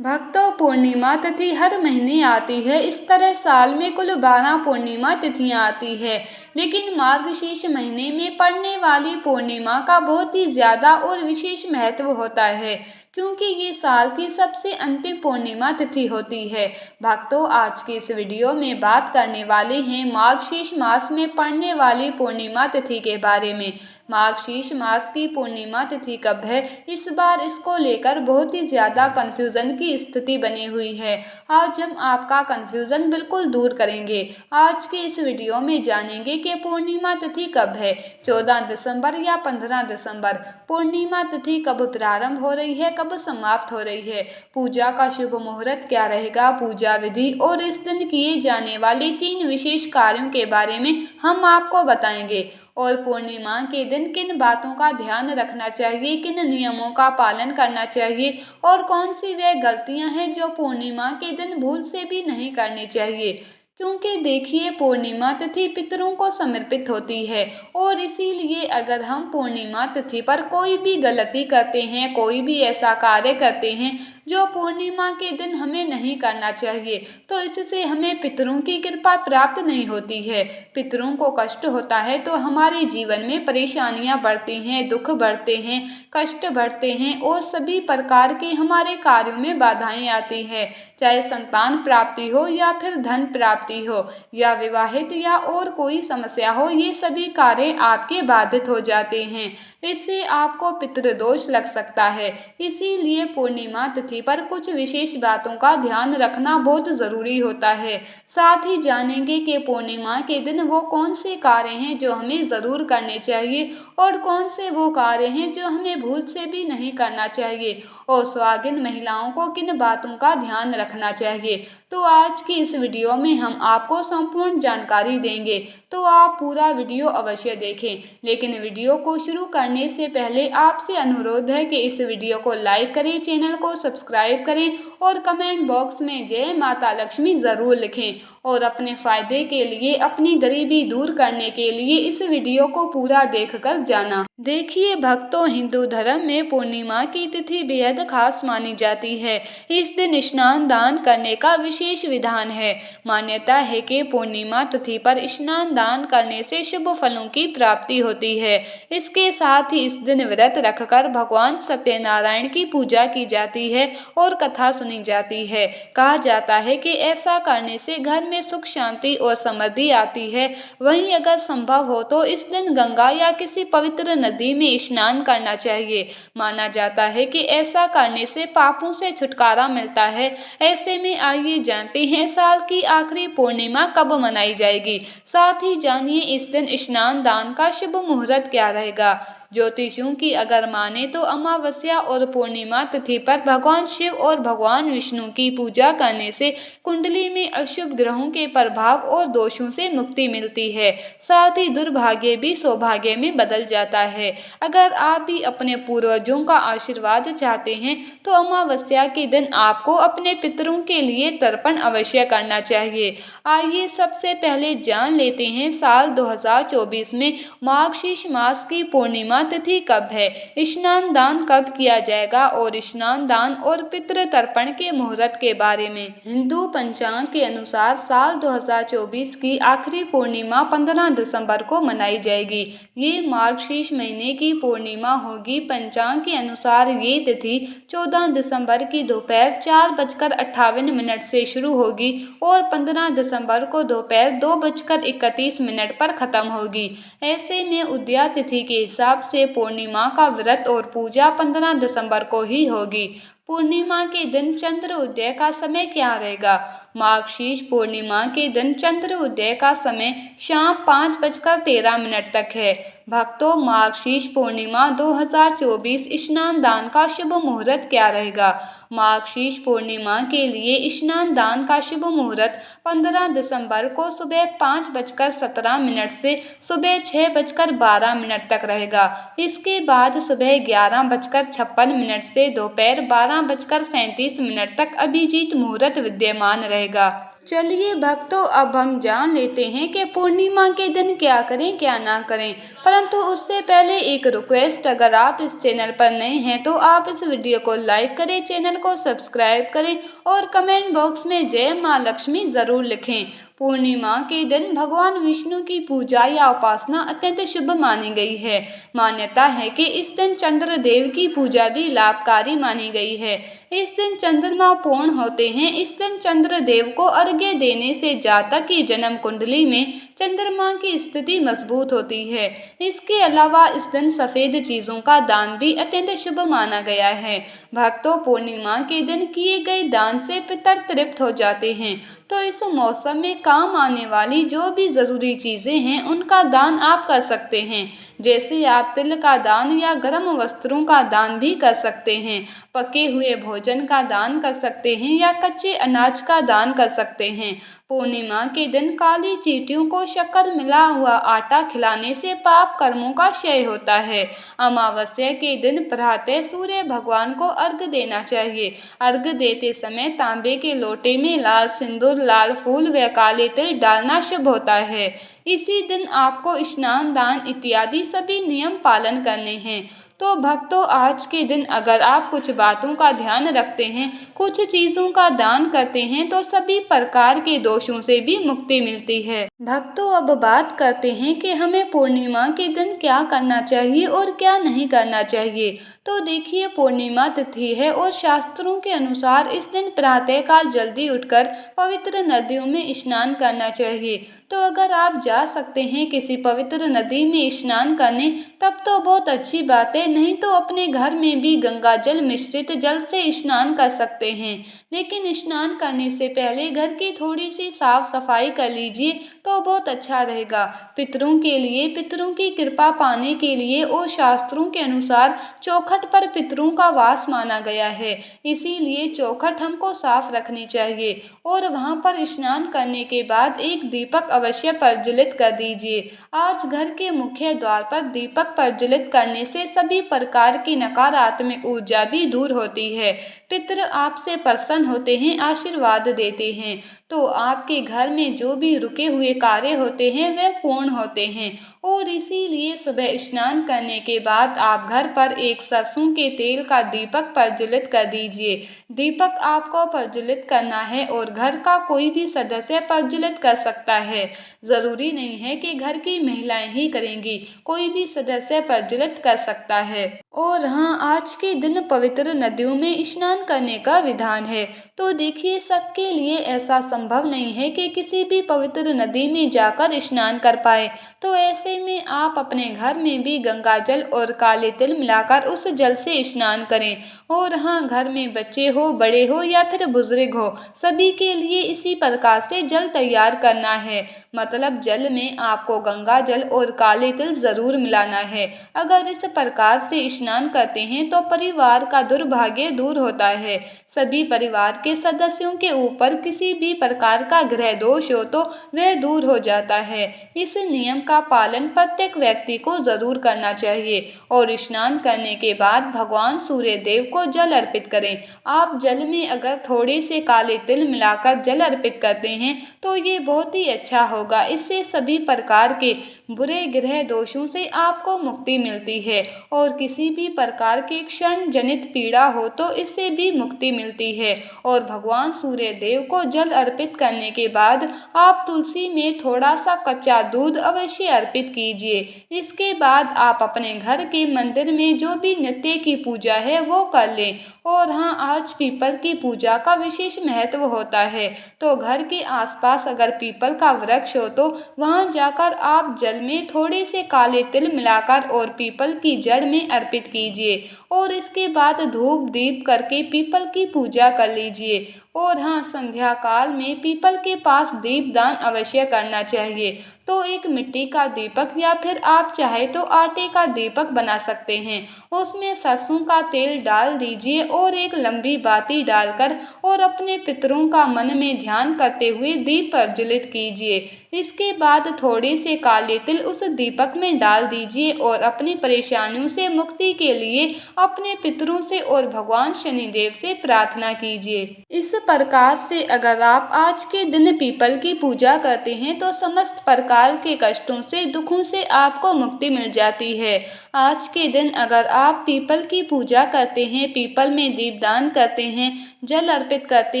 भक्तों, पूर्णिमा तिथि हर महीने आती है। इस तरह साल में कुल 12 पूर्णिमा तिथियां आती है, लेकिन मार्गशीर्ष महीने में पड़ने वाली पूर्णिमा का बहुत ही ज्यादा और विशेष महत्व होता है, क्योंकि ये साल की सबसे अंतिम पूर्णिमा तिथि होती है। भक्तों, आज के इस वीडियो में बात करने वाले हैं मार्गशीर्ष मास में पड़ने वाली पूर्णिमा तिथि के बारे में। मार्गशीर्ष मास की पूर्णिमा तिथि कब है? इस बार इसको लेकर बहुत ही ज्यादा कंफ्यूजन की स्थिति बनी हुई है। आज हम आपका कंफ्यूजन बिल्कुल दूर करेंगे। आज के इस वीडियो में जानेंगे कि पूर्णिमा तिथि कब है, 14 दिसंबर या 15 दिसंबर। पूर्णिमा तिथि कब प्रारंभ हो रही है, कब समाप्त हो रही है, पूजा का शुभ मुहूर्त क्या रहेगा, पूजा विधि और इस दिन किए जाने वाले 3 विशेष कार्यों के बारे में हम आपको बताएंगे। और पूर्णिमा के दिन किन बातों का ध्यान रखना चाहिए, किन नियमों का पालन करना चाहिए और कौन सी वे गलतियां हैं जो पूर्णिमा के दिन भूल से भी नहीं करनी चाहिए। क्योंकि देखिए, पूर्णिमा तिथि पितरों को समर्पित होती है और इसीलिए अगर हम पूर्णिमा तिथि पर कोई भी गलती करते हैं, कोई भी ऐसा कार्य करते हैं जो पूर्णिमा के दिन हमें नहीं करना चाहिए, तो इससे हमें पितरों की कृपा प्राप्त नहीं होती है। पितरों को कष्ट होता है तो हमारे जीवन में परेशानियां बढ़ती हैं, दुख बढ़ते हैं, कष्ट बढ़ते हैं और सभी प्रकार के हमारे कार्यों में बाधाएं आती हैं। चाहे संतान प्राप्ति हो या फिर धन प्राप्ति हो या विवाहित या और कोई समस्या हो, ये सभी कार्य आपके बाधित हो जाते हैं। इससे आपको पितृदोष लग सकता है। इसीलिए पूर्णिमा तिथि पर कुछ विशेष बातों का ध्यान रखना बहुत जरूरी होता है। साथ ही जानेंगे कि पूर्णिमा के दिन वो कौन से कार्य हैं जो हमें जरूर करने चाहिए और कौन से वो कार्य हैं जो हमें भूल से भी नहीं करना चाहिए, और सुहागिन महिलाओं को किन बातों का ध्यान रखना चाहिए। तो आज की इस वीडियो में हम आपको संपूर्ण जानकारी देंगे, तो आप पूरा वीडियो अवश्य देखें। लेकिन वीडियो को शुरू करने से पहले आपसे अनुरोध है कि इस वीडियो को लाइक करें, चैनल को सब्सक्राइब करें और कमेंट बॉक्स में जय माता लक्ष्मी जरूर लिखें। और अपने फायदे के लिए, अपनी गरीबी दूर करने के लिए इस वीडियो को पूरा देखकर जाना। देखिए भक्तों, हिंदू धर्म में पूर्णिमा की तिथि बेहद खास मानी जाती है। इस दिन स्नान दान करने का विशेष विधान है। मान्यता है कि पूर्णिमा तिथि पर स्नान दान करने से शुभ फलों की प्राप्ति होती है। इसके साथ ही इस दिन व्रत रखकर भगवान सत्यनारायण की पूजा की जाती है और कथा सुनी जाती है। कहा जाता है कि ऐसा करने से घर में सुख शांति और समृद्धि आती है। वहीं अगर संभव हो तो इस दिन गंगा या किसी पवित्र नदी में स्नान करना चाहिए। माना जाता है कि ऐसा करने से पापों से छुटकारा मिलता है। ऐसे में आइए जानते हैं साल की आखिरी पूर्णिमा कब मनाई जाएगी। साथ ही जानिए इस दिन स्नान दान का शुभ मुहूर्त क्या रहेगा। ज्योतिषियों की अगर माने तो अमावस्या और पूर्णिमा तिथि पर भगवान शिव और भगवान विष्णु की पूजा करने से कुंडली में अशुभ ग्रहों के प्रभाव और दोषों से मुक्ति मिलती है। साथ ही दुर्भाग्य भी सौभाग्य में बदल जाता है। अगर आप भी अपने पूर्वजों का आशीर्वाद चाहते हैं तो अमावस्या के दिन आपको अपने पितरों के लिए तर्पण अवश्य करना चाहिए। आइए सबसे पहले जान लेते हैं साल 2024 में मार्गशीर्ष मास की पूर्णिमा तिथि कब है, स्नान दान कब किया जाएगा और स्नान दान और पितृ तर्पण के मुहूर्त के बारे में। हिंदू पंचांग के अनुसार साल 2024 की आखिरी पूर्णिमा 15 दिसंबर को मनाई जाएगी। ये मार्गशीर्ष महीने की पूर्णिमा होगी। पंचांग के अनुसार ये तिथि 14 दिसंबर की दोपहर 4:58 से शुरू होगी और 15 दिसंबर को दोपहर 2:31 पर खत्म होगी। ऐसे में उदया तिथि के हिसाब से पूर्णिमा का व्रत और पूजा 15 दिसंबर को ही होगी। पूर्णिमा के दिन चंद्र उदय का समय क्या रहेगा। मार्गशीर्ष पूर्णिमा के दिन चंद्र उदय का समय शाम 5:13 तक है। भक्तों, मार्गशीर्ष पूर्णिमा 2024 स्नान दान का शुभ मुहूर्त क्या रहेगा। मार्गशीर्ष पूर्णिमा के लिए स्नान दान का शुभ मुहूर्त 15 दिसंबर को सुबह 5:17 से सुबह 6:12 तक रहेगा। इसके बाद सुबह 11:56 से दोपहर 12:37 तक अभिजीत मुहूर्त विद्यमान रहेगा। चलिए भक्तों, अब हम जान लेते हैं कि पूर्णिमा के दिन क्या करें क्या ना करें। परंतु उससे पहले एक रिक्वेस्ट, अगर आप इस चैनल पर नए हैं तो आप इस वीडियो को लाइक करें, चैनल को सब्सक्राइब करें और कमेंट बॉक्स में जय माँ लक्ष्मी ज़रूर लिखें। पूर्णिमा के दिन भगवान विष्णु की पूजा या उपासना अत्यंत शुभ मानी गई है। मान्यता है कि इस दिन चंद्रदेव की पूजा भी लाभकारी मानी गई है। इस दिन चंद्रमा पूर्ण होते हैं। इस दिन चंद्रदेव को अर्घ्य देने से जातक की जन्म कुंडली में चंद्रमा की स्थिति मजबूत होती है। इसके अलावा इस दिन सफेद चीजों का दान भी अत्यंत शुभ माना गया है। भक्तों, पूर्णिमा के दिन किए गए दान से पितर तृप्त हो जाते हैं। तो इस मौसम में काम आने वाली जो भी जरूरी चीजें हैं उनका दान आप कर सकते हैं। जैसे आप तिल का दान या गर्म वस्त्रों का दान भी कर सकते हैं, पके हुए भोजन का दान कर सकते हैं या कच्चे अनाज का दान कर सकते हैं। पूर्णिमा के दिन काली चींटियों को शक्कर मिला हुआ आटा खिलाने से पाप कर्मों का क्षय होता है। अमावस्या के दिन प्रातः सूर्य भगवान को अर्घ्य देना चाहिए। अर्घ्य देते समय तांबे के लोटे में लाल सिंदूर, लाल फूल व काले तिल डालना शुभ होता है। इसी दिन आपको स्नान, दान इत्यादि सभी नियम पालन करने हैं। तो भक्तों, आज के दिन अगर आप कुछ बातों का ध्यान रखते हैं, कुछ चीजों का दान करते हैं तो सभी प्रकार के दोषों से भी मुक्ति मिलती है। भक्तों, अब बात करते हैं कि हमें पूर्णिमा के दिन क्या करना चाहिए और क्या नहीं करना चाहिए। तो देखिए, पूर्णिमा तिथि है और शास्त्रों के अनुसार इस दिन प्रातःकाल जल्दी उठकर पवित्र नदियों में स्नान करना चाहिए। तो अगर आप जा सकते हैं किसी पवित्र नदी में स्नान करने, तब तो बहुत अच्छी बात है। नहीं तो अपने घर में भी गंगा जल मिश्रित जल से स्नान कर सकते हैं। लेकिन स्नान करने से पहले घर की थोड़ी सी साफ सफाई कर लीजिए तो बहुत अच्छा रहेगा। पितरों के लिए, पितरों की कृपा पाने के लिए और शास्त्रों के अनुसार चौखट पर पितरों का वास माना गया है। इसीलिए चौखट हमको साफ रखनी चाहिए और वहां पर स्नान करने के बाद एक दीपक अवश्य प्रज्वलित कर दीजिए। आज घर के मुख्य द्वार पर दीपक प्रज्वलित करने से सभी प्रकार की नकारात्मक ऊर्जा भी दूर होती है। पितृ आपसे प्रसन्न होते हैं, आशीर्वाद देते हैं। तो आपके घर में जो भी रुके हुए कार्य होते हैं वे पूर्ण होते हैं। और इसीलिए सुबह स्नान करने के बाद आप घर पर एक सरसों के तेल का दीपक प्रज्वलित कर दीजिए। दीपक आपको प्रज्वलित करना है और घर का कोई भी सदस्य प्रज्वलित कर सकता है। जरूरी नहीं है कि घर की महिलाएं ही करेंगी, कोई भी सदस्य प्रज्वलित कर सकता है। और हाँ, आज के दिन पवित्र नदियों में स्नान करने का विधान है। तो देखिए, सबके लिए ऐसा संभव नहीं है कि किसी भी पवित्र नदी में जाकर स्नान कर पाए। तो ऐसे में आप अपने घर में भी गंगा जल और काले तिल मिलाकर उस जल से स्नान करें। और हाँ, घर में बच्चे हो, बड़े हो या फिर बुजुर्ग हो, सभी के लिए इसी प्रकार से जल तैयार करना है। मतलब जल में आपको गंगा जल और काले तिल जरूर मिलाना है। अगर इस प्रकार से स्नान करते हैं तो परिवार का दुर्भाग्य दूर होता है। सभी परिवार के सदस्यों के ऊपर किसी भी प्रकार का ग्रह दोष हो तो वह दूर हो जाता है। इस नियम का पालन प्रत्येक व्यक्ति को जरूर करना चाहिए। और स्नान करने के बाद भगवान सूर्य देव को जल अर्पित करें। आप जल में अगर थोड़े से काले तिल मिलाकर जल अर्पित करते हैं तो ये बहुत ही अच्छा होगा। इससे सभी प्रकार के बुरे ग्रह दोषों से आपको मुक्ति मिलती है। और किसी भी प्रकार के क्षण जनित पीड़ा हो तो इससे भी मुक्ति मिलती है। और भगवान सूर्य देव को जल अर्पित करने के बाद आप तुलसी में थोड़ा सा कच्चा दूध अवश्य अर्पित कीजिए। इसके बाद आप अपने घर के मंदिर में जो भी नित्य की पूजा है वो कर लें। और हाँ, आज पीपल की पूजा का विशेष महत्व होता है। तो घर के आसपास अगर पीपल का वृक्ष हो तो वहां जाकर आप जल में थोड़े से काले तिल मिलाकर और पीपल की जड़ में अर्पित कीजिए। और इसके बाद धूप दीप करके पीपल की पूजा कर लीजिए। और हाँ, संध्या काल में पीपल के पास दीपदान अवश्य करना चाहिए। तो एक मिट्टी का दीपक या फिर आप चाहे तो आटे का दीपक बना सकते हैं। उसमें सरसों का तेल डाल दीजिए और एक लंबी बाती डालकर और अपने पितरों का मन में ध्यान करते हुए दीप प्रज्वलित कीजिए। इसके बाद थोड़े से काले तिल उस दीपक में डाल दीजिए और अपनी परेशानियों से से मुक्ति के लिए अपने पितरों से और भगवान शनिदेव से प्रार्थना कीजिए। इस प्रकार से अगर आप आज के दिन पीपल की पूजा करते हैं तो समस्त प्रकार के कष्टों से, दुखों से आपको मुक्ति मिल जाती है। आज के दिन अगर आप पीपल की पूजा करते हैं, पीपल में दीपदान करते हैं, जल अर्पित करते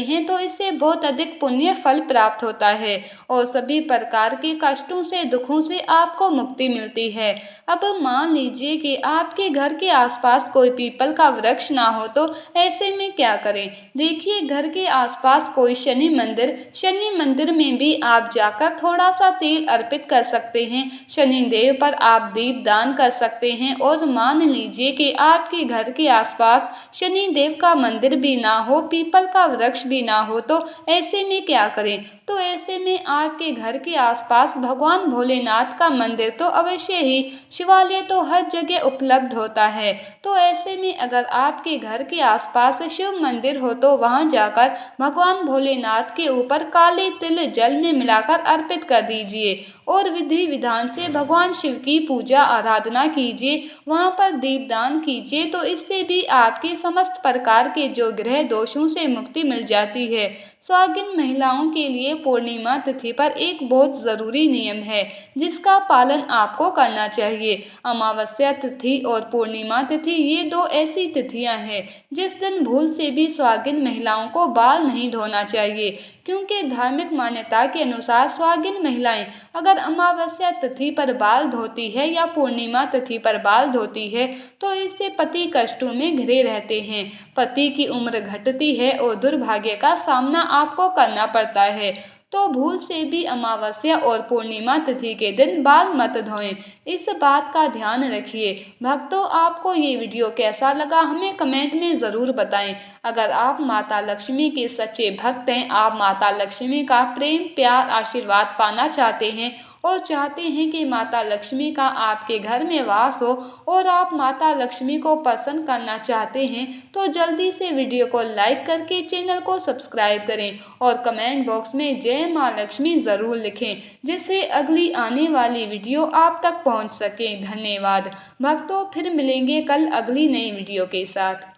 हैं तो इससे बहुत अधिक पुण्य फल प्राप्त होता है और सभी प्रकार के कष्टों से, दुखों से आपको मुक्ति मिलती है। अब मान लीजिए कि आपके घर के आसपास कोई पीपल का वृक्ष ना हो तो ऐसे में क्या करें? देखिए, घर के आसपास कोई शनि मंदिर में भी आप जाकर थोड़ा सा तेल अर्पित कर सकते हैं। शनिदेव पर आप दीप दान कर सकते हैं और मान लीजिए कि आपके घर के आसपास शनिदेव का मंदिर भी ना हो, पीपल का वृक्ष भी ना हो तो ऐसे में क्या करें? तो ऐसे में आपके घर के आसपास भगवान भोलेनाथ का मंदिर तो अवश्य ही, शिवालय तो हर जगह उपलब्ध होता है। तो ऐसे में अगर आपके घर के आसपास शिव मंदिर हो तो वहां जाकर भगवान भोलेनाथ के ऊपर काले तिल जल में मिलाकर अर्पित कर दीजिए और विधि विधान से भगवान शिव की पूजा आराधना कीजिए, वहां पर दीपदान कीजिए तो इससे भी आपके समस्त प्रकार के जो ग्रह दोषों से मुक्ति मिल जाती है। सुहागिन महिलाओं के लिए पूर्णिमा तिथि पर एक बहुत जरूरी नियम है जिसका पालन आपको करना चाहिए। अमावस्या तिथि और पूर्णिमा तिथि ये दो ऐसी तिथियां हैं जिस दिन भूल से भी सुहागिन महिलाओं को बाल नहीं धोना चाहिए, क्योंकि धार्मिक मान्यता के अनुसार सुहागिन महिलाएं अगर अमावस्या तिथि पर बाल धोती है या पूर्णिमा तिथि पर बाल धोती है तो इससे पति कष्टों में घिरे रहते हैं, पति की उम्र घटती है और दुर्भाग्य का सामना आपको करना पड़ता है। तो भूल से भी अमावस्या और पूर्णिमा तिथि के दिन बाल मत धोएं, इस बात का ध्यान रखिए। भक्तों, आपको ये वीडियो कैसा लगा हमें कमेंट में ज़रूर बताएं। अगर आप माता लक्ष्मी के सच्चे भक्त हैं, आप माता लक्ष्मी का प्रेम, प्यार, आशीर्वाद पाना चाहते हैं और चाहते हैं कि माता लक्ष्मी का आपके घर में वास हो और आप माता लक्ष्मी को प्रसन्न करना चाहते हैं तो जल्दी से वीडियो को लाइक करके चैनल को सब्सक्राइब करें और कमेंट बॉक्स में जय माँ लक्ष्मी ज़रूर लिखें, जिससे अगली आने वाली वीडियो आप तक पहुंच सके। धन्यवाद भक्तों, फिर मिलेंगे कल अगली नई वीडियो के साथ।